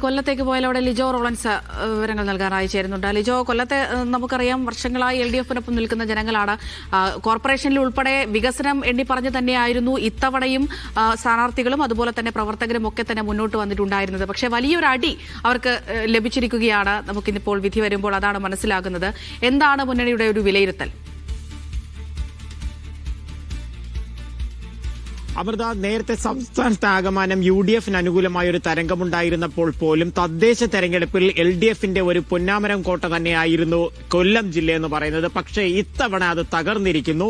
കൊല്ലത്തേക്ക് പോയാൽ അവിടെ ലിജോ റോളൻസ് വിവരങ്ങൾ നൽകാനായി ചേരുന്നുണ്ട്. ലിജോ, കൊല്ലത്തെ നമുക്കറിയാം വർഷങ്ങളായി LDF-നൊപ്പം നിൽക്കുന്ന ജനങ്ങളാണ്. കോർപ്പറേഷനിൽ ഉൾപ്പെടെ വികസനം എണ്ണി പറഞ്ഞു തന്നെയായിരുന്നു ഇത്തവണയും സ്ഥാനാർത്ഥികളും അതുപോലെ തന്നെ പ്രവർത്തകരും ഒക്കെ തന്നെ മുന്നോട്ട് വന്നിട്ടുണ്ടായിരുന്നത്. പക്ഷേ വലിയൊരു അടി അവർക്ക് ലഭിച്ചിരിക്കുകയാണ്. നമുക്കിന്നിപ്പോൾ വിധി വരുമ്പോൾ അതാണ് മനസ്സിലാകുന്നത്. എന്താണ് മുന്നണിയുടെ ഒരു വിലയിരുത്തൽ? അമൃത, നേരത്തെ സംസ്ഥാനത്താകമാനം UDF-ന് അനുകൂലമായ ഒരു തരംഗമുണ്ടായിരുന്നപ്പോൾ പോലും തദ്ദേശ തെരഞ്ഞെടുപ്പിൽ LDF-ന്റെ ഒരു പൊന്നാമരം കോട്ട തന്നെയായിരുന്നു കൊല്ലം ജില്ലയെന്ന് പറയുന്നത്. പക്ഷേ ഇത്തവണ അത് തകർന്നിരിക്കുന്നു.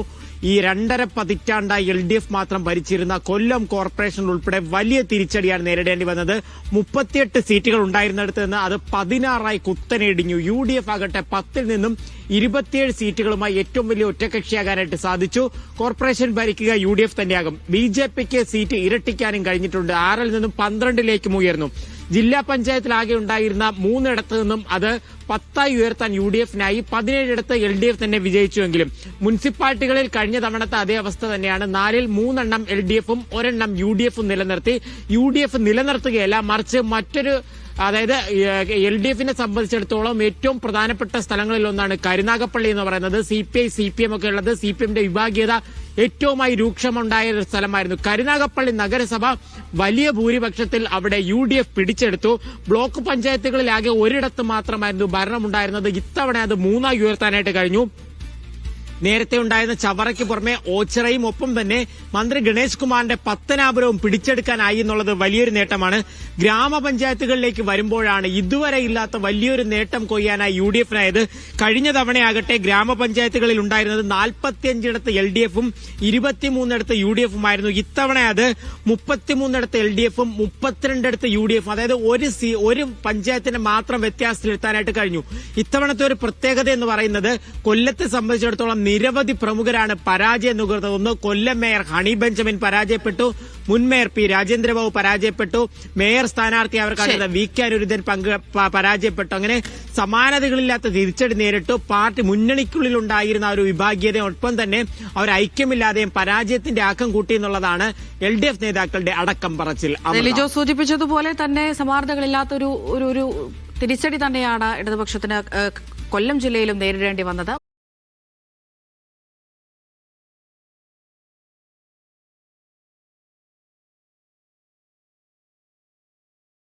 ഈ 2.5 പതിറ്റാണ്ടായി LDF മാത്രം ഭരിച്ചിരുന്ന കൊല്ലം കോർപ്പറേഷൻ ഉൾപ്പെടെ വലിയ തിരിച്ചടിയാണ് നേരിടേണ്ടി വന്നത്. 38 സീറ്റുകൾ ഉണ്ടായിരുന്നിടത്ത് നിന്ന് അത് 16ആയി കുത്തനെ ഇടിഞ്ഞു. UDF ആകട്ടെ 10-ൽ നിന്നും 27 സീറ്റുകളുമായി ഏറ്റവും വലിയ ഒറ്റകക്ഷിയാകാനായിട്ട് സാധിച്ചു. കോർപ്പറേഷൻ ഭരിക്കുക UDF തന്നെയാകും. BJPക്ക് സീറ്റ് ഇരട്ടിക്കാനും കഴിഞ്ഞിട്ടുണ്ട്. 6-ൽ നിന്നും 12-ലേക്കും ഉയർന്നു. ജില്ലാ പഞ്ചായത്തിലാകെ ഉണ്ടായിരുന്ന 3 നിന്നും അത് 10ആയി ഉയർത്താൻ UDF-നായി. 17 LDF തന്നെ വിജയിച്ചുവെങ്കിലും മുനിസിപ്പാലിറ്റികളിൽ കഴിഞ്ഞ തവണത്തെ അതേ അവസ്ഥ തന്നെയാണ്. 4-ൽ 3 LDF-ഉം 1 UDF-ഉം നിലനിർത്തി. UDF നിലനിർത്തുകയല്ല, മറിച്ച് മറ്റൊരു അതായത് LDF-നെ സംബന്ധിച്ചിടത്തോളം ഏറ്റവും പ്രധാനപ്പെട്ട സ്ഥലങ്ങളിൽ ഒന്നാണ് കരുനാഗപ്പള്ളി എന്ന് പറയുന്നത്. CPI CPM ഒക്കെ ഉള്ളത്. CPM-ന്റെ വിഭാഗീയത ഏറ്റവുമായി രൂക്ഷമുണ്ടായ ഒരു സ്ഥലമായിരുന്നു കരുനാഗപ്പള്ളി നഗരസഭ. വലിയ ഭൂരിപക്ഷത്തിൽ അവിടെ UDF പിടിച്ചെടുത്തു. ബ്ലോക്ക് പഞ്ചായത്തുകളിലാകെ ഒരിടത്ത് മാത്രമായിരുന്നു ഭരണമുണ്ടായിരുന്നത്. ഇത്തവണ അത് 3ആയി ഉയർത്താനായിട്ട് കഴിഞ്ഞു. നേരത്തെ ഉണ്ടായിരുന്ന ചവറയ്ക്ക് പുറമെ ഓച്ചിറയും ഒപ്പം തന്നെ മന്ത്രി ഗണേഷ് കുമാറിന്റെ പത്തനാപുരവും പിടിച്ചെടുക്കാനായി എന്നുള്ളത് വലിയൊരു നേട്ടമാണ്. ഗ്രാമപഞ്ചായത്തുകളിലേക്ക് വരുമ്പോഴാണ് ഇതുവരെ ഇല്ലാത്ത വലിയൊരു നേട്ടം കൊയ്യാനായി UDF-നായത്. കഴിഞ്ഞ തവണയാകട്ടെ ഗ്രാമപഞ്ചായത്തുകളിൽ ഉണ്ടായിരുന്നത് 45 LDF-ഉം 23 UDF-ഉമായിരുന്നു. ഇത്തവണ അത് 33 LDF-ഉം 32 UDF-ഉം, അതായത് ഒരു പഞ്ചായത്തിന് മാത്രം വ്യത്യാസത്തിലെത്താനായിട്ട് കഴിഞ്ഞു. ഇത്തവണത്തെ ഒരു പ്രത്യേകത എന്ന് പറയുന്നത് കൊല്ലത്തെ സംബന്ധിച്ചിടത്തോളം നിരവധി പ്രമുഖരാണ് പരാജയം നുകർന്നത്. ഒന്ന്, കൊല്ലം മേയർ ഹണി ബെഞ്ചമിൻ പരാജയപ്പെട്ടു. മുൻ മേയർ P. രാജേന്ദ്രബാബു പരാജയപ്പെട്ടു. മേയർ സ്ഥാനാർത്ഥി അവർക്കാണ് VK അനുരുദ്ധൻ പരാജയപ്പെട്ടു. അങ്ങനെ സമാനതകളില്ലാത്ത തിരിച്ചടി നേരിട്ടു. പാർട്ടി മുന്നണിക്കുള്ളിൽ ഉണ്ടായിരുന്ന ഒരു വിഭാഗീയതയൊപ്പം തന്നെ അവർ ഐക്യമില്ലാതെയും പരാജയത്തിന്റെ ആക്കം കൂട്ടി എന്നുള്ളതാണ് LDF നേതാക്കളുടെ അടക്കം പറച്ചിൽ. ലിജോ സൂചിപ്പിച്ചതുപോലെ തന്നെ സമാനതകളില്ലാത്ത ഒരു തിരിച്ചടി തന്നെയാണ് ഇടതുപക്ഷത്തിന് കൊല്ലം ജില്ലയിലും നേരിടേണ്ടി വന്നത്.